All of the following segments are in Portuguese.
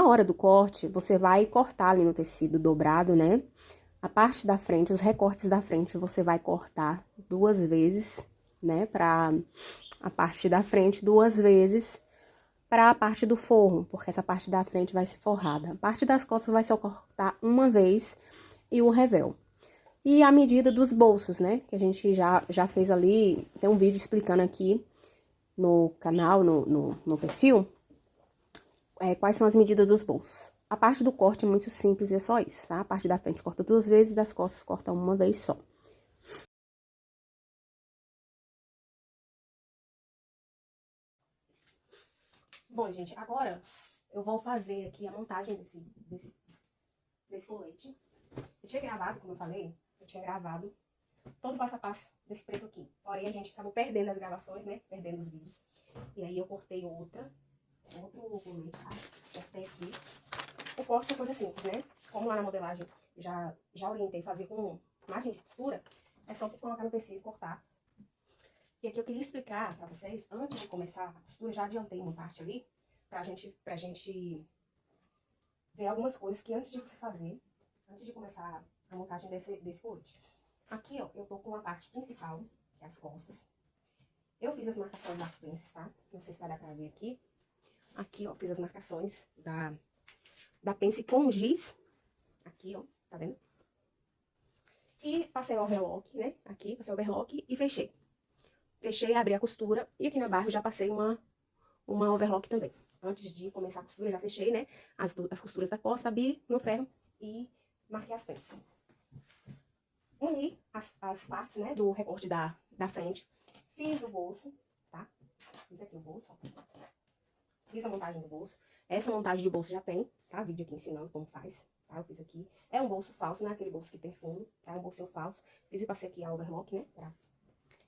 Na hora do corte, você vai cortar ali no tecido dobrado, né? A parte da frente, os recortes da frente, você vai cortar 2 vezes, né? Pra a parte da frente, 2 vezes para a parte do forro, porque essa parte da frente vai ser forrada. A parte das costas vai só cortar 1 vez e o revel. E a medida dos bolsos, né? Que a gente já fez ali, tem um vídeo explicando aqui no canal, no perfil, quais são as medidas dos bolsos. A parte do corte é muito simples, é só isso, tá? A parte da frente corta 2 vezes, das costas corta 1 vez só. Bom, gente, agora eu vou fazer aqui a montagem desse colete. Eu tinha gravado, como eu falei, eu tinha gravado todo o passo a passo desse preto aqui. Porém, a gente acabou perdendo as gravações, né? Perdendo os vídeos. E aí eu cortei outro colete, tá? Cortei aqui. O corte é coisa simples, né? Como lá na modelagem já orientei fazer com margem de costura, é só colocar no tecido e cortar. E aqui eu queria explicar pra vocês, antes de começar a costura, já adiantei uma parte ali, pra gente ver algumas coisas que antes de você fazer, antes de começar a montagem desse colete. Aqui, ó, eu tô com a parte principal, que é as costas. Eu fiz as marcações das pences, tá? Não sei se vai dar pra ver aqui. Aqui, ó, fiz as marcações da pence com giz. Aqui, ó, tá vendo? E passei o overlock, né? Aqui, passei o overlock e fechei. Fechei, abri a costura e aqui na barra eu já passei uma overlock também. Antes de começar a costura, eu já fechei, né? As costuras da costa, abri no ferro e marquei as pences. Uni as partes, né, do recorte da frente. Fiz o bolso, tá? Fiz aqui o bolso, ó. Fiz a montagem do bolso. Essa montagem de bolso já tem, tá? Vídeo aqui ensinando como faz, tá? Eu fiz aqui. É um bolso falso, não é aquele bolso que tem fundo, tá? É um bolsinho falso. Fiz e passei aqui a overlock, né?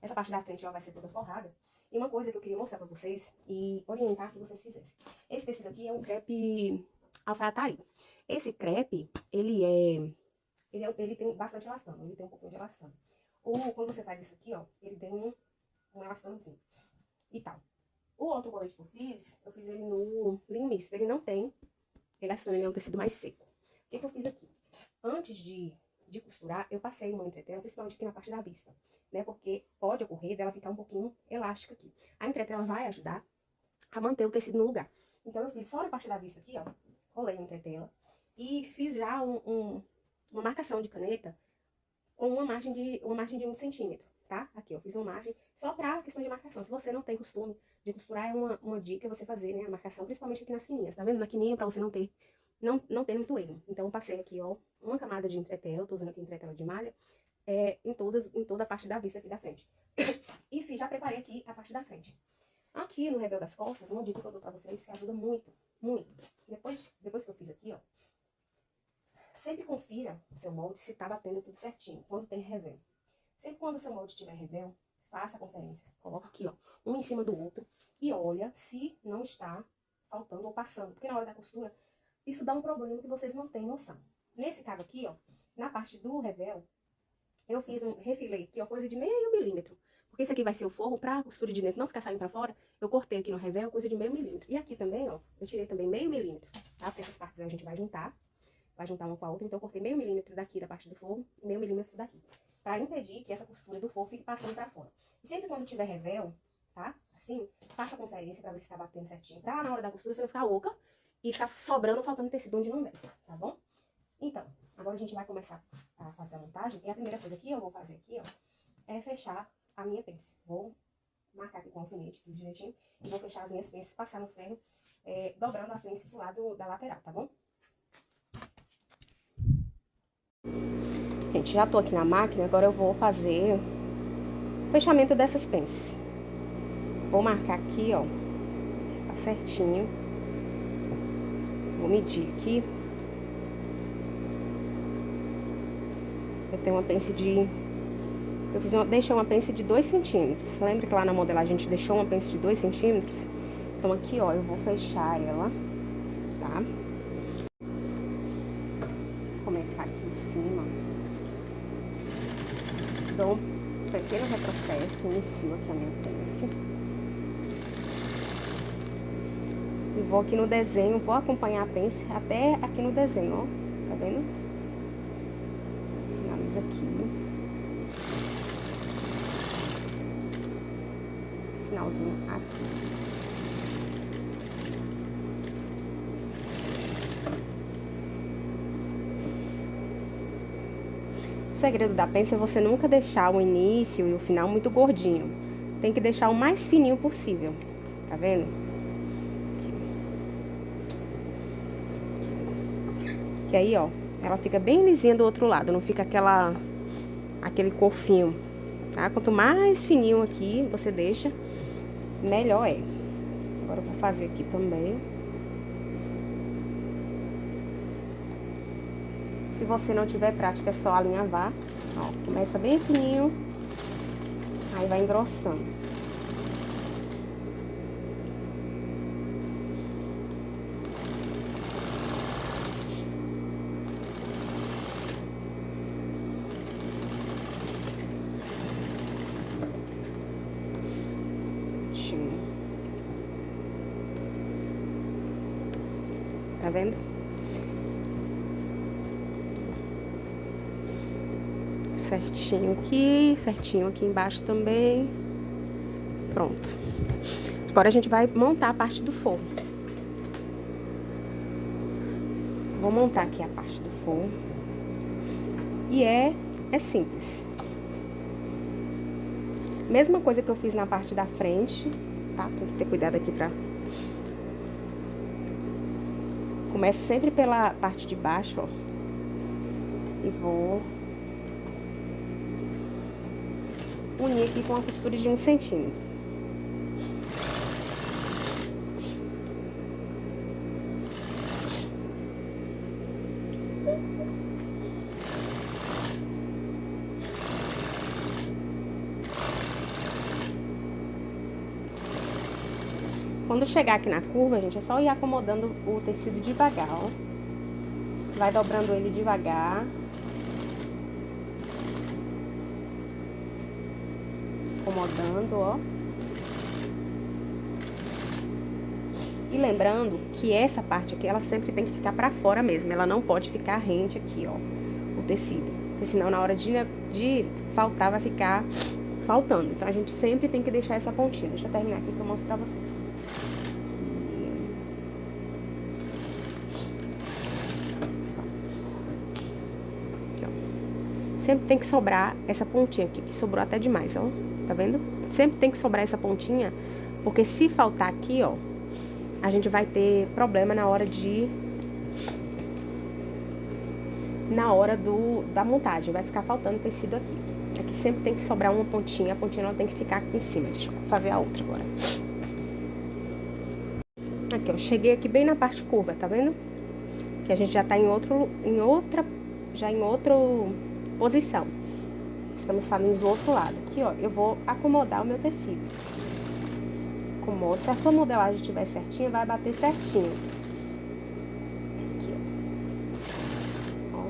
Essa parte da frente, ela vai ser toda forrada. E uma coisa que eu queria mostrar pra vocês e orientar que vocês fizessem. Esse tecido aqui é um crepe alfaiataria. Esse crepe, ele tem bastante elastano, ele tem um pouquinho de elastano. Ou quando você faz isso aqui, ó, ele tem um elastanozinho e tal. O outro colete que eu fiz ele no linho misto. Ele não tem elastano, ele é um tecido mais seco. O que eu fiz aqui? Antes de costurar, eu passei uma entretela, principalmente aqui na parte da vista, né? Porque pode ocorrer dela ficar um pouquinho elástica aqui. A entretela vai ajudar a manter o tecido no lugar. Então, eu fiz só na parte da vista aqui, ó, rolei a entretela e fiz já uma marcação de caneta com uma margem de 1 centímetro, tá? Aqui, eu fiz uma margem só pra questão de marcação. Se você não tem costume de costurar, é uma dica você fazer, né, a marcação, principalmente aqui nas quininhas, tá vendo? Na quininha, pra você não ter muito erro. Então, eu passei aqui, ó, uma camada de entretela, tô usando aqui entretela de malha, em toda a parte da vista aqui da frente. E já preparei aqui a parte da frente. Aqui no revel das costas, uma dica que eu dou pra vocês que ajuda muito, muito. Depois que eu fiz aqui, ó, sempre confira o seu molde se tá batendo tudo certinho, quando tem revel. Sempre quando o seu molde tiver revel, faça a conferência. Coloca aqui, ó, um em cima do outro e olha se não está faltando ou passando. Porque na hora da costura, isso dá um problema que vocês não têm noção. Nesse caso aqui, ó, na parte do revel, eu refilei aqui, ó, coisa de meio milímetro. Porque isso aqui vai ser o forro pra costura de dentro não ficar saindo pra fora. Eu cortei aqui no revel coisa de meio milímetro. E aqui também, ó, eu tirei também meio milímetro, tá? Porque essas partes a gente vai juntar uma com a outra. Então eu cortei meio milímetro daqui da parte do forro e meio milímetro daqui. Pra impedir que essa costura do forro fique passando pra fora. E sempre quando tiver revel, tá? Assim, faça a conferência pra ver se tá batendo certinho. Pra na hora da costura você não ficar louca e ficar sobrando, faltando tecido onde não deve, tá bom? Então, agora a gente vai começar a fazer a montagem. E a primeira coisa que eu vou fazer aqui, ó, é fechar a minha pence. Vou marcar aqui com o alfinete, tudo direitinho. E vou fechar as minhas pences, passar no ferro, dobrando a pence pro lado da lateral, tá bom? Gente, já tô aqui na máquina, agora eu vou fazer o fechamento dessas pences. Vou marcar aqui, ó, se tá certinho. Vou medir aqui. Eu tenho uma pence deixei uma pence de 2 centímetros. Lembra que lá na modelagem a gente deixou uma pence de 2 centímetros? Então aqui, ó, eu vou fechar ela, tá? Vou começar aqui em cima. Dou um pequeno retrocesso, inicio aqui a minha pence. E vou aqui no desenho, vou acompanhar a pence até aqui no desenho, ó. Tá vendo? Finaliza aqui. Finalzinho aqui. O segredo da pence é você nunca deixar o início e o final muito gordinho. Tem que deixar o mais fininho possível. Tá vendo? Que aí, ó, ela fica bem lisinha do outro lado, não fica aquele corfinho, tá? Quanto mais fininho aqui você deixa, melhor é. Agora eu vou fazer aqui também. Se você não tiver prática, é só alinhavar. Ó, começa bem fininho, aí vai engrossando. Tá vendo? Certinho aqui embaixo também. Pronto. Agora a gente vai montar a parte do forro. Vou montar aqui a parte do forro. E é simples. Mesma coisa que eu fiz na parte da frente, tá? Tem que ter cuidado aqui pra... Começo sempre pela parte de baixo, ó. E vou unir aqui com uma costura de 1 centímetro. Quando chegar aqui na curva, gente, é só ir acomodando o tecido devagar, ó. Vai dobrando ele devagar. Acomodando, ó. E lembrando que essa parte aqui, ela sempre tem que ficar pra fora mesmo. Ela não pode ficar rente aqui, ó, o tecido. Porque senão na hora de faltar, vai ficar faltando. Então, a gente sempre tem que deixar essa pontinha. Deixa eu terminar aqui que eu mostro pra vocês. Sempre tem que sobrar essa pontinha aqui, que sobrou até demais, ó. Tá vendo? Sempre tem que sobrar essa pontinha, porque se faltar aqui, ó, a gente vai ter problema na hora da montagem. Vai ficar faltando tecido aqui. Aqui sempre tem que sobrar uma pontinha, a pontinha não tem que ficar aqui em cima. Deixa eu fazer a outra agora. Aqui, ó, cheguei aqui bem na parte curva, tá vendo? Que a gente já tá em outra posição. Estamos fazendo do outro lado. Aqui, ó, eu vou acomodar o meu tecido. Acomodo. Se a sua modelagem estiver certinha, vai bater certinho. Aqui, ó.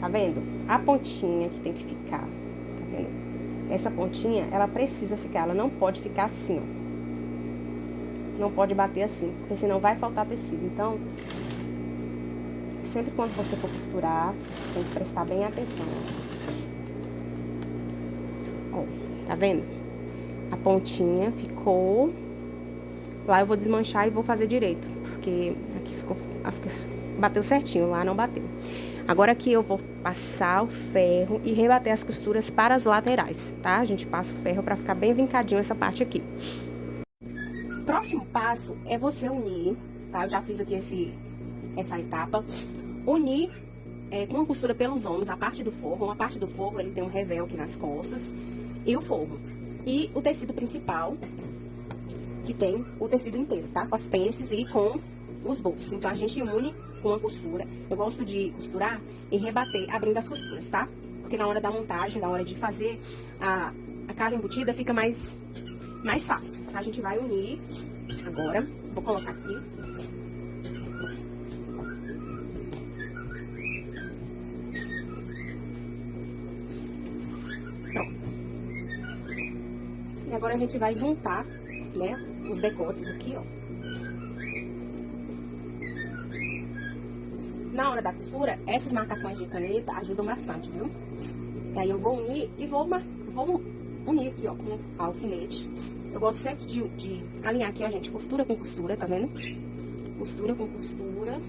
Tá vendo? A pontinha que tem que ficar. Tá vendo? Essa pontinha, ela precisa ficar. Ela não pode ficar assim, ó. Não pode bater assim, porque senão vai faltar tecido. Então, sempre quando você for costurar, tem que prestar bem atenção. Ó, tá vendo? A pontinha ficou... Lá eu vou desmanchar e vou fazer direito, porque aqui bateu certinho, lá não bateu. Agora aqui eu vou passar o ferro e rebater as costuras para as laterais, tá? A gente passa o ferro pra ficar bem vincadinho essa parte aqui. O próximo passo é você unir, tá? Eu já fiz aqui essa etapa. Unir com uma costura pelos ombros a parte do forro. Uma parte do forro, ele tem um revel aqui nas costas e o forro. E o tecido principal, que tem o tecido inteiro, tá? Com as pences e com os bolsos. Então, a gente une com a costura. Eu gosto de costurar e rebater, abrindo as costuras, tá? Porque na hora da montagem, na hora de fazer a carga embutida, fica mais fácil. A gente vai unir agora. Vou colocar aqui. E agora a gente vai juntar, né, os decotes aqui, ó. Na hora da costura, essas marcações de caneta ajudam bastante, viu? E aí eu vou unir e vou unir aqui, ó, com alfinete. Eu gosto sempre de alinhar aqui, ó, gente, costura com costura, tá vendo? Costura com costura.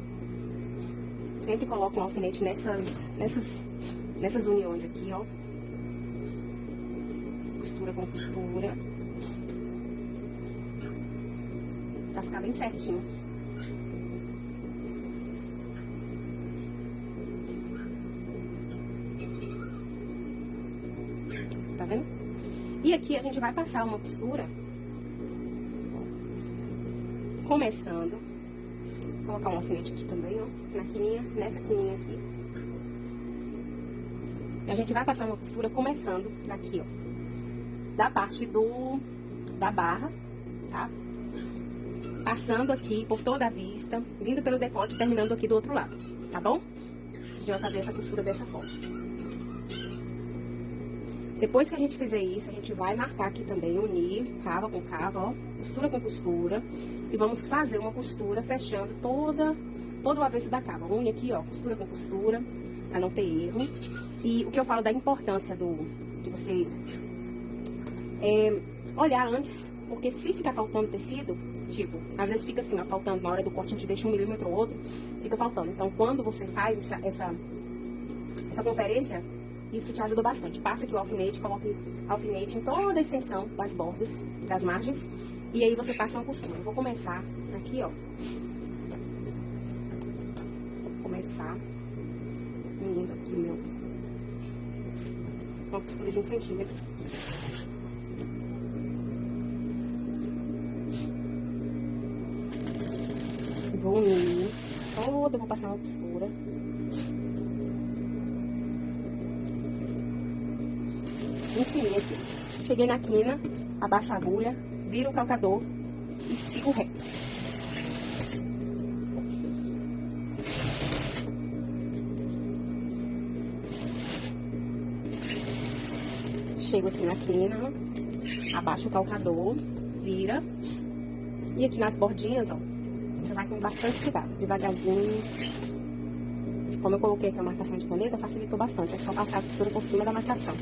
Sempre coloco um alfinete nessas uniões aqui, ó. Costura com costura. Pra ficar bem certinho. Tá vendo? E aqui a gente vai passar uma costura. Começando. Vou colocar um alfinete aqui também, ó. Nessa quininha aqui. E a gente vai passar uma costura começando daqui, ó. Da parte da barra, tá? Passando aqui por toda a vista, vindo pelo decote, terminando aqui do outro lado, tá bom? A gente vai fazer essa costura dessa forma. Depois que a gente fizer isso, a gente vai marcar aqui também, unir cava com cava, ó, costura com costura. E vamos fazer uma costura fechando todo o avesso da cava. Une aqui, ó, costura com costura, pra não ter erro. E o que eu falo da importância de você olhar antes, porque se ficar faltando tecido, tipo, às vezes fica assim, ó, faltando na hora do corte, a gente deixa 1 milímetro ou outro, fica faltando. Então, quando você faz essa conferência, isso te ajuda bastante. Passa aqui o alfinete, coloque alfinete em toda a extensão das bordas, das margens. E aí você passa uma costura. Eu vou começar aqui, ó. Vou começar unindo aqui uma costura de 1 centímetro. Vou unir toda, vou passar uma costura. Ensinei aqui. Cheguei na quina, abaixo a agulha, viro o calcador e sigo reto. Chego aqui na quina, abaixo o calcador, vira. E aqui nas bordinhas, ó, você vai com bastante cuidado, devagarzinho. Como eu coloquei aqui a marcação de caneta, facilitou bastante. É só passar a costura por cima da marcação.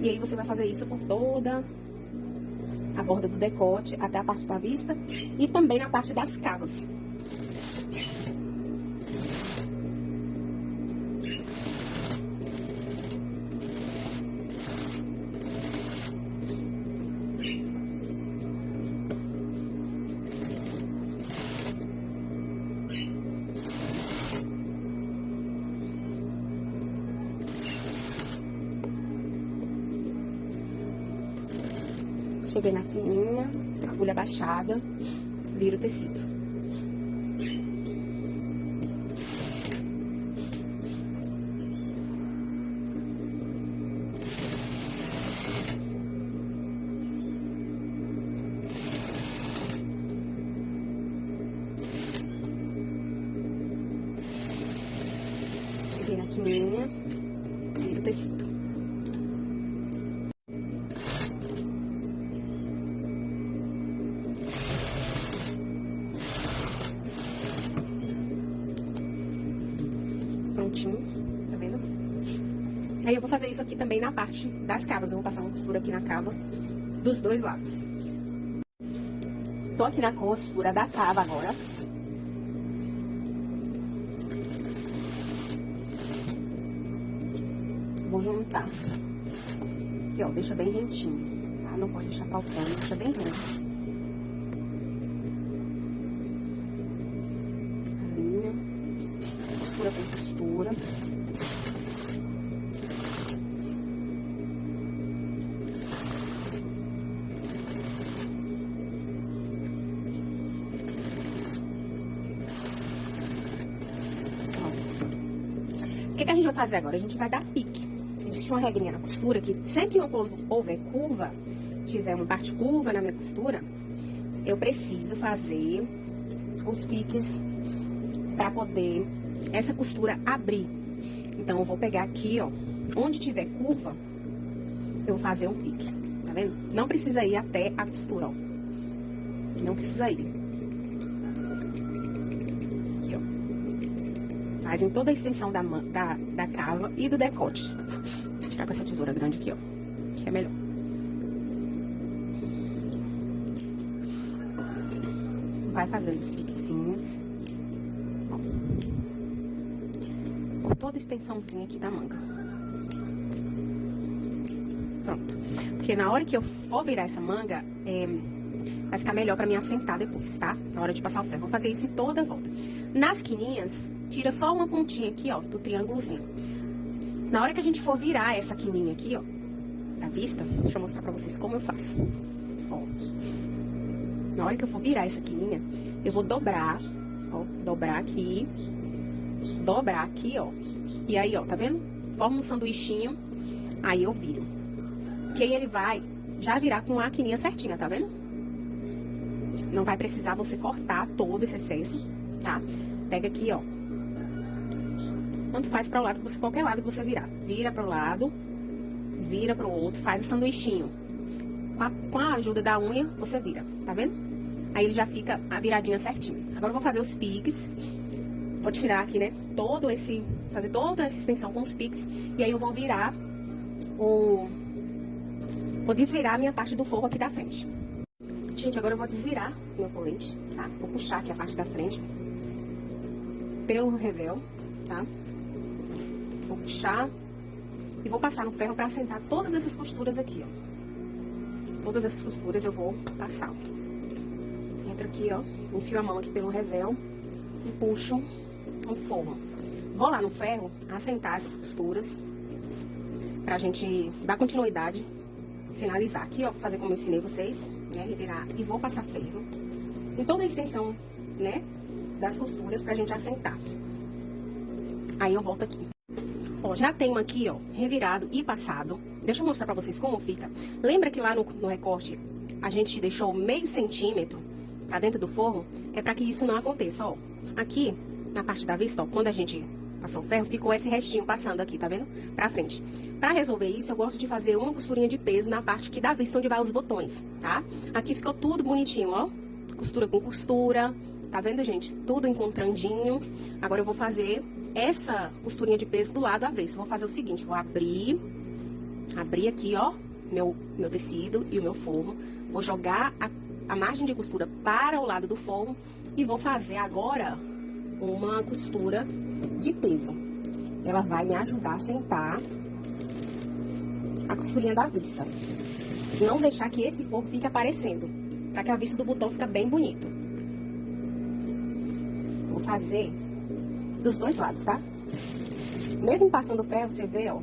E aí você vai fazer isso por toda a borda do decote, até a parte da vista e também na parte das cavas. Cheguei na quininha, agulha baixada, viro o tecido. Cheguei na quininha, viro o tecido. Prontinho, tá vendo? Aí eu vou fazer isso aqui também na parte das cavas. Eu vou passar uma costura aqui na cava dos dois lados. Tô aqui na costura da cava agora. Vou juntar. Aqui, ó, deixa bem rentinho, tá? Não pode deixar faltando, deixa bem rente. Costura com costura. O que a gente vai fazer agora? A gente vai dar pique. Existe uma regrinha na costura que sempre quando houver curva, tiver uma parte curva na minha costura, eu preciso fazer os piques para poder essa costura abrir. Então, eu vou pegar aqui, ó, onde tiver curva, eu vou fazer um pique, tá vendo? Não precisa ir até a costura, ó. Não precisa ir. Aqui, ó. Faz em toda a extensão da cava e do decote. Vou tirar com essa tesoura grande aqui, ó. Que é melhor. Vai fazendo os piquezinhos. Ó. Por toda a extensãozinha aqui da manga. Pronto. Porque na hora que eu for virar essa manga, vai ficar melhor pra mim assentar depois, tá? Na hora de passar o ferro. Vou fazer isso em toda a volta. Nas quininhas, tira só uma pontinha aqui, ó, do triângulozinho. Na hora que a gente for virar essa quininha aqui, ó, da vista, deixa eu mostrar pra vocês como eu faço. Ó. Na hora que eu for virar essa quininha, eu vou dobrar, ó, dobrar aqui, ó. E aí, ó, tá vendo? Forma um sanduichinho, aí eu viro. Que aí ele vai já virar com a quininha certinha, tá vendo? Não vai precisar você cortar todo esse excesso, tá? Pega aqui, ó. Tanto faz para o lado, qualquer lado que você virar. Vira para o lado, vira para o outro, faz o sanduichinho. Com a ajuda da unha, você vira, tá vendo? Aí ele já fica a viradinha certinho. Agora eu vou fazer os piques. Vou tirar aqui, né, fazer toda essa extensão com os piques. E aí eu vou virar vou desvirar a minha parte do forro aqui da frente. Gente, agora eu vou desvirar meu colete, tá? Vou puxar aqui a parte da frente pelo revel, tá? Vou puxar e vou passar no ferro pra assentar todas essas costuras aqui, ó. Todas essas costuras eu vou passar, ó. Entro aqui, ó, enfio a mão aqui pelo revel e puxo o forro. Vou lá no ferro assentar essas costuras pra gente dar continuidade, finalizar aqui, ó, fazer como eu ensinei vocês, né, revirar e vou passar ferro em toda a extensão, né, das costuras pra gente assentar. Aí eu volto aqui. Ó, já tenho aqui, ó, revirado e passado. Deixa eu mostrar pra vocês como fica. Lembra que lá no recorte a gente deixou meio centímetro pra dentro do forro? É pra que isso não aconteça, ó. Aqui, na parte da vista, ó, quando a gente passou o ferro, ficou esse restinho passando aqui, tá vendo? Pra frente. Pra resolver isso, eu gosto de fazer uma costurinha de peso na parte aqui da vista, onde vai os botões, tá? Aqui ficou tudo bonitinho, ó. Costura com costura, tá vendo, gente? Tudo encontrandinho. Agora eu vou fazer essa costurinha de peso do lado avesso. Vou fazer o seguinte, vou abrir aqui, ó, meu tecido e o meu forro. Vou jogar a margem de costura para o lado do forro e vou fazer agora uma costura de peso. Ela vai me ajudar a sentar a costurinha da vista. Não deixar que esse forro fique aparecendo, para que a vista do botão fique bem bonito. Vou fazer dos dois lados, tá? Mesmo passando o ferro, você vê, ó,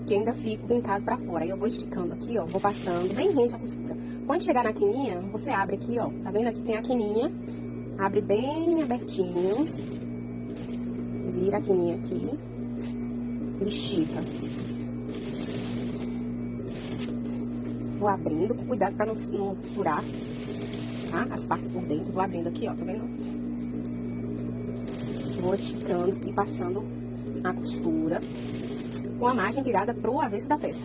que ainda fica vincado pra fora. Aí eu vou esticando aqui, ó, vou passando bem rente a costura. Quando chegar na quininha, você abre aqui, ó, tá vendo? Aqui tem a quininha, abre bem abertinho, vira a quininha aqui e estica. Vou abrindo, com cuidado pra não costurar, tá? As partes por dentro, vou abrindo aqui, ó, tá vendo? Vou esticando e passando a costura com a margem virada pro avesso da peça.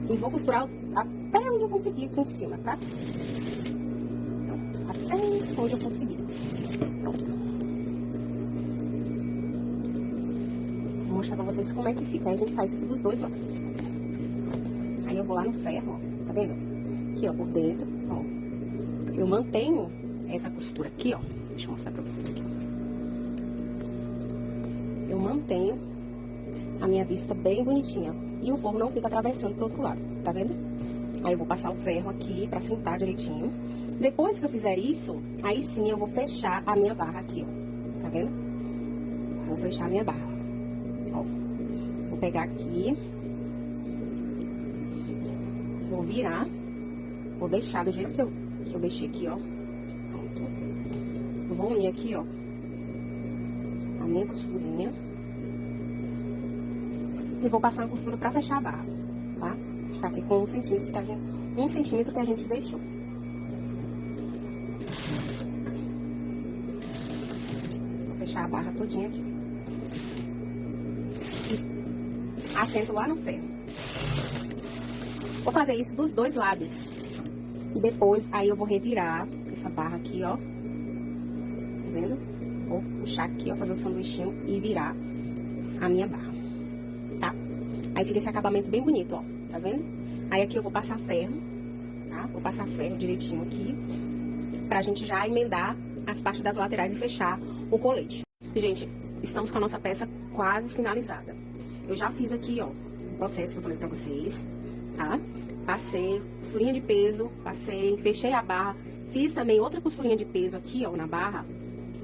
E vou costurar até onde eu conseguir aqui em cima, tá? Pronto, até onde eu conseguir. Pronto. Vou mostrar pra vocês como é que fica. Aí a gente faz isso dos dois lados. Aí eu vou lá no ferro, ó, tá vendo? Aqui, ó, por dentro, ó. Eu mantenho essa costura aqui, ó. Deixa eu mostrar pra vocês aqui, ó. Eu mantenho a minha vista bem bonitinha. E o forro não fica atravessando pro outro lado, tá vendo? Aí eu vou passar o ferro aqui pra sentar direitinho. Depois que eu fizer isso, aí sim eu vou fechar a minha barra aqui, ó. Tá vendo? Vou fechar a minha barra. Ó. Vou pegar aqui. Vou virar. Vou deixar do jeito que eu deixei aqui, ó. Pronto. Vou unir aqui, ó, a minha costurinha. E vou passar uma costura pra fechar a barra, tá? Tá aqui com 1 centímetro que a gente deixou. Vou fechar a barra todinha aqui. E assento lá no ferro. Vou fazer isso dos dois lados. E depois, aí eu vou revirar essa barra aqui, ó. Tá vendo? Vou puxar aqui, ó, fazer o sanduichinho e virar a minha barra, tá? Aí fica esse acabamento bem bonito, ó. Tá vendo? Aí aqui eu vou passar ferro, tá? Vou passar ferro direitinho aqui, pra gente já emendar as partes das laterais e fechar o colete. Gente, estamos com a nossa peça quase finalizada. Eu já fiz aqui, ó, o processo que eu falei pra vocês, tá? Passei costurinha de peso, passei, fechei a barra, fiz também outra costurinha de peso aqui, ó, na barra.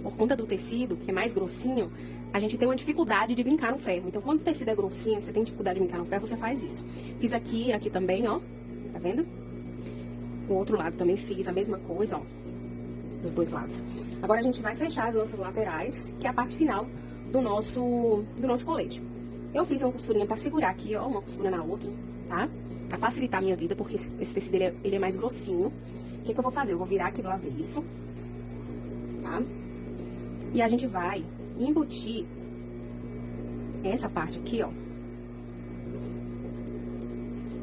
Por conta do tecido, que é mais grossinho, a gente tem uma dificuldade de brincar no ferro. Então, quando o tecido é grossinho, você tem dificuldade de brincar no ferro, você faz isso. Fiz aqui, aqui também, ó, tá vendo? O outro lado também fiz a mesma coisa, ó, dos dois lados. Agora, a gente vai fechar as nossas laterais, que é a parte final do nosso colete. Eu fiz uma costurinha pra segurar aqui, ó, uma costura na outra, tá? Pra facilitar a minha vida, porque esse tecido, ele é mais grossinho. O que eu vou fazer? Eu vou virar aqui do avesso, tá? E a gente vai embutir essa parte aqui, ó,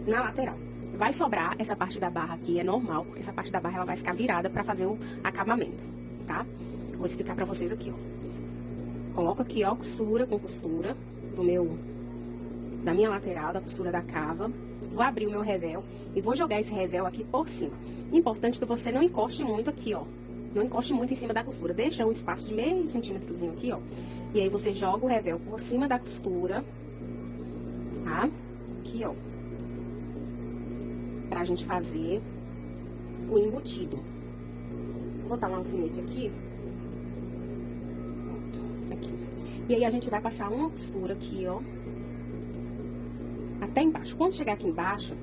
na lateral. Vai sobrar essa parte da barra aqui, é normal, porque essa parte da barra ela vai ficar virada pra fazer o acabamento, tá? Vou explicar pra vocês aqui, ó. Coloco aqui, ó, costura com costura da minha lateral, da costura da cava. Vou abrir o meu revel e vou jogar esse revel aqui por cima. Importante que você não encoste muito aqui, ó. Não encoste muito em cima da costura. Deixa um espaço de meio centímetrozinho aqui, ó. E aí, você joga o revel por cima da costura, tá? Aqui, ó. Pra gente fazer o embutido. Vou botar um alfinete aqui. Aqui. E aí, a gente vai passar uma costura aqui, ó. Até embaixo. Quando chegar aqui embaixo,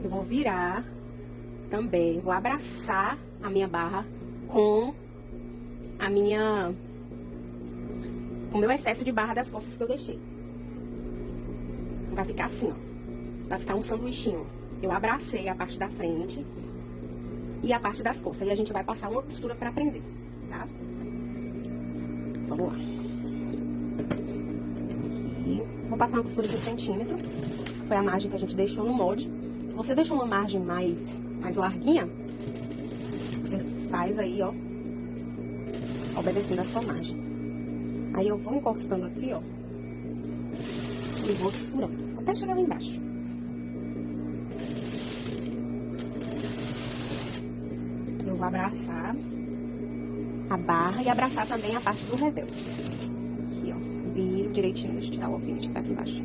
eu vou virar também. Vou abraçar a minha barra com o meu excesso de barra das costas que eu deixei. Vai ficar assim, ó. Vai ficar um sanduichinho. Eu abracei a parte da frente e a parte das costas. E a gente vai passar uma costura pra prender, tá? Vamos lá. Aqui. Vou passar uma costura de 1 centímetro. Foi a margem que a gente deixou no molde. Se você deixou uma margem mais larguinha, você faz aí, ó, obedecendo a sua margem. Aí eu vou encostando aqui, ó, e vou costurando, até chegar lá embaixo. Eu vou abraçar a barra e abraçar também a parte do revel. Aqui, ó, viro direitinho, deixa eu tirar o alfinete que tá aqui embaixo.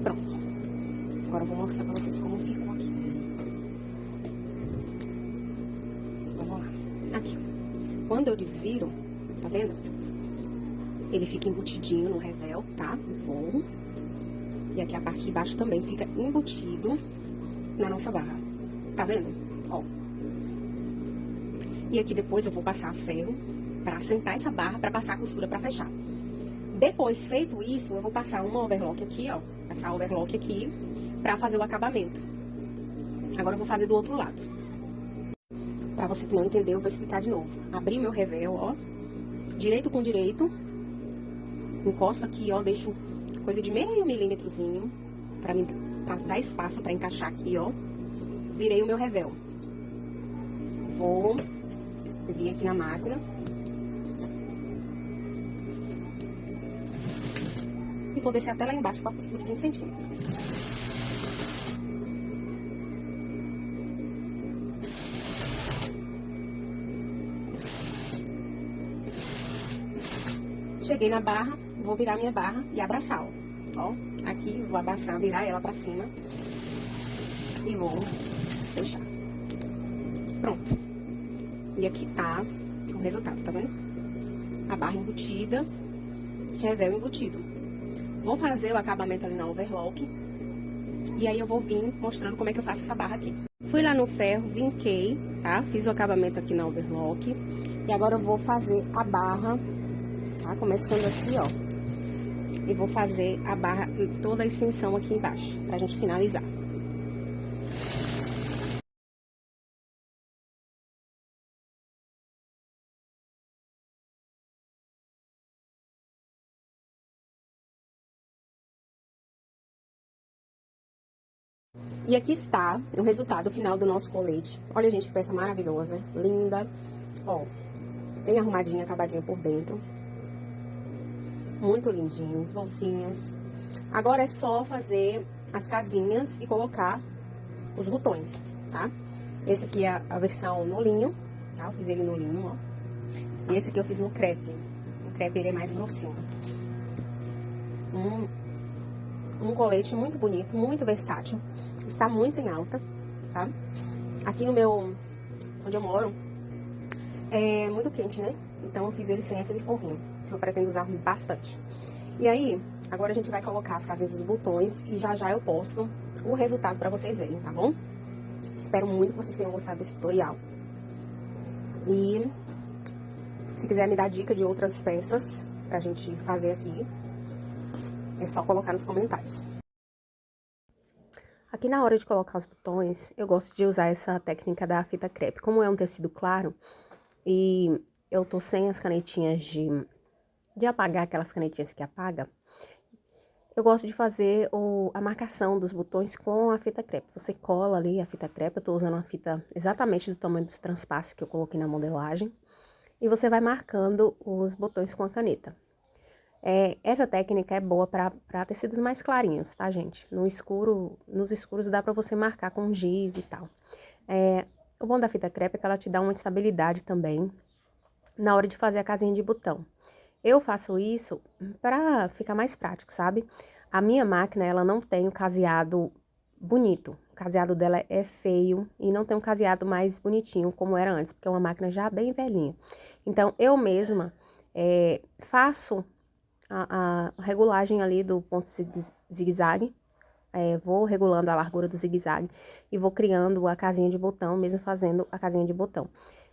Pronto. Agora eu vou mostrar pra vocês como ficou aqui. Vamos lá. Aqui. Quando eu desviro, tá vendo? Ele fica embutidinho no revel, tá? No forro. E aqui a parte de baixo também fica embutido na nossa barra. Tá vendo? Ó. E aqui depois eu vou passar ferro pra assentar essa barra, pra passar a costura pra fechar. Depois, feito isso, eu vou passar uma overlock aqui, ó. Passar a overlock aqui pra fazer o acabamento. Agora eu vou fazer do outro lado. Pra você que não entendeu, eu vou explicar de novo. Abri meu revel, ó. Direito com direito. Encosto aqui, ó. Deixo coisa de meio milímetrozinho pra dar espaço pra encaixar aqui, ó. Virei o meu revel. Vou vir aqui na máquina. E vou descer até lá embaixo com a costura de 1 centímetro. Cheguei na barra, vou virar minha barra e abraçar, ó. Aqui, vou abraçar, virar ela pra cima. E vou fechar. Pronto. E aqui tá o resultado, tá vendo? A barra embutida, revel embutido. Vou fazer o acabamento ali na overlock. E aí eu vou vir mostrando como é que eu faço essa barra aqui. Fui lá no ferro, vinquei, tá? Fiz o acabamento aqui na overlock. E agora eu vou fazer a barra, tá? Começando aqui, ó. E vou fazer a barra em toda a extensão aqui embaixo, pra gente finalizar. E aqui está o resultado final do nosso colete. Olha, gente, que peça maravilhosa, linda. Ó, bem arrumadinha, acabadinha por dentro. Muito lindinho, os bolsinhos. Agora é só fazer as casinhas e colocar os botões, tá? Esse aqui é a versão no linho, tá? Eu fiz ele no linho, ó. E esse aqui eu fiz no crepe. O crepe ele é mais grossinho. Um colete muito bonito, muito versátil. Está muito em alta, tá? Aqui no meu, onde eu moro, é muito quente, né? Então eu fiz ele sem aquele forrinho. Eu pretendo usar bastante. E aí, agora a gente vai colocar as casinhas dos botões e já já eu posto o resultado pra vocês verem, tá bom? Espero muito que vocês tenham gostado desse tutorial. E se quiser me dar dica de outras peças pra gente fazer aqui, é só colocar nos comentários. Aqui na hora de colocar os botões, eu gosto de usar essa técnica da fita crepe. Como é um tecido claro e eu tô sem as canetinhas de apagar, aquelas canetinhas que apaga, eu gosto de fazer a marcação dos botões com a fita crepe. Você cola ali a fita crepe, eu tô usando uma fita exatamente do tamanho dos transpasses que eu coloquei na modelagem. E você vai marcando os botões com a caneta. Essa técnica é boa para tecidos mais clarinhos, tá, gente? Nos escuros dá pra você marcar com giz e tal. O bom da fita crepe é que ela te dá uma estabilidade também na hora de fazer a casinha de botão. Eu faço isso pra ficar mais prático, sabe? A minha máquina, ela não tem o caseado bonito. O caseado dela é feio e não tem um caseado mais bonitinho como era antes, porque é uma máquina já bem velhinha. Então, eu mesma faço a regulagem ali do ponto zigue-zague. Vou regulando a largura do zigue-zague e vou criando a casinha de botão, mesmo fazendo a casinha de botão.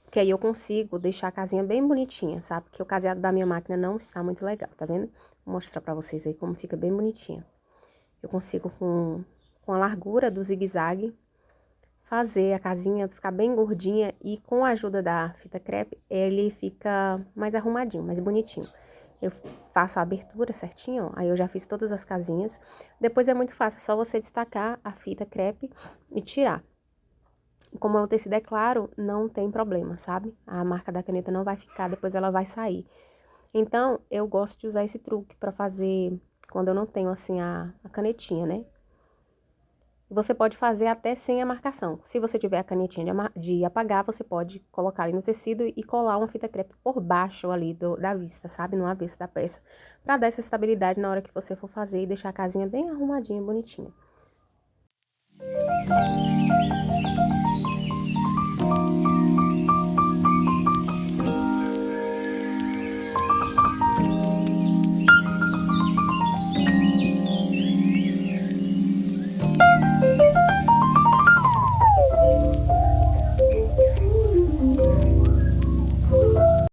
Porque aí eu consigo deixar a casinha bem bonitinha, sabe? Porque o caseado da minha máquina não está muito legal, tá vendo? Vou mostrar pra vocês aí como fica bem bonitinha. Eu consigo, com a largura do zigue-zague, fazer a casinha ficar bem gordinha e com a ajuda da fita crepe, ele fica mais arrumadinho, mais bonitinho. Eu faço a abertura certinho, ó, aí eu já fiz todas as casinhas. Depois é muito fácil, é só você destacar a fita crepe e tirar. Como o tecido é claro, não tem problema, sabe? A marca da caneta não vai ficar, depois ela vai sair. Então, eu gosto de usar esse truque pra fazer quando eu não tenho, assim, a canetinha, né? Você pode fazer até sem a marcação. Se você tiver a canetinha de apagar, você pode colocar ali no tecido e colar uma fita crepe por baixo ali da vista, sabe? No avesso da peça. Pra dar essa estabilidade na hora que você for fazer e deixar a casinha bem arrumadinha, bonitinha.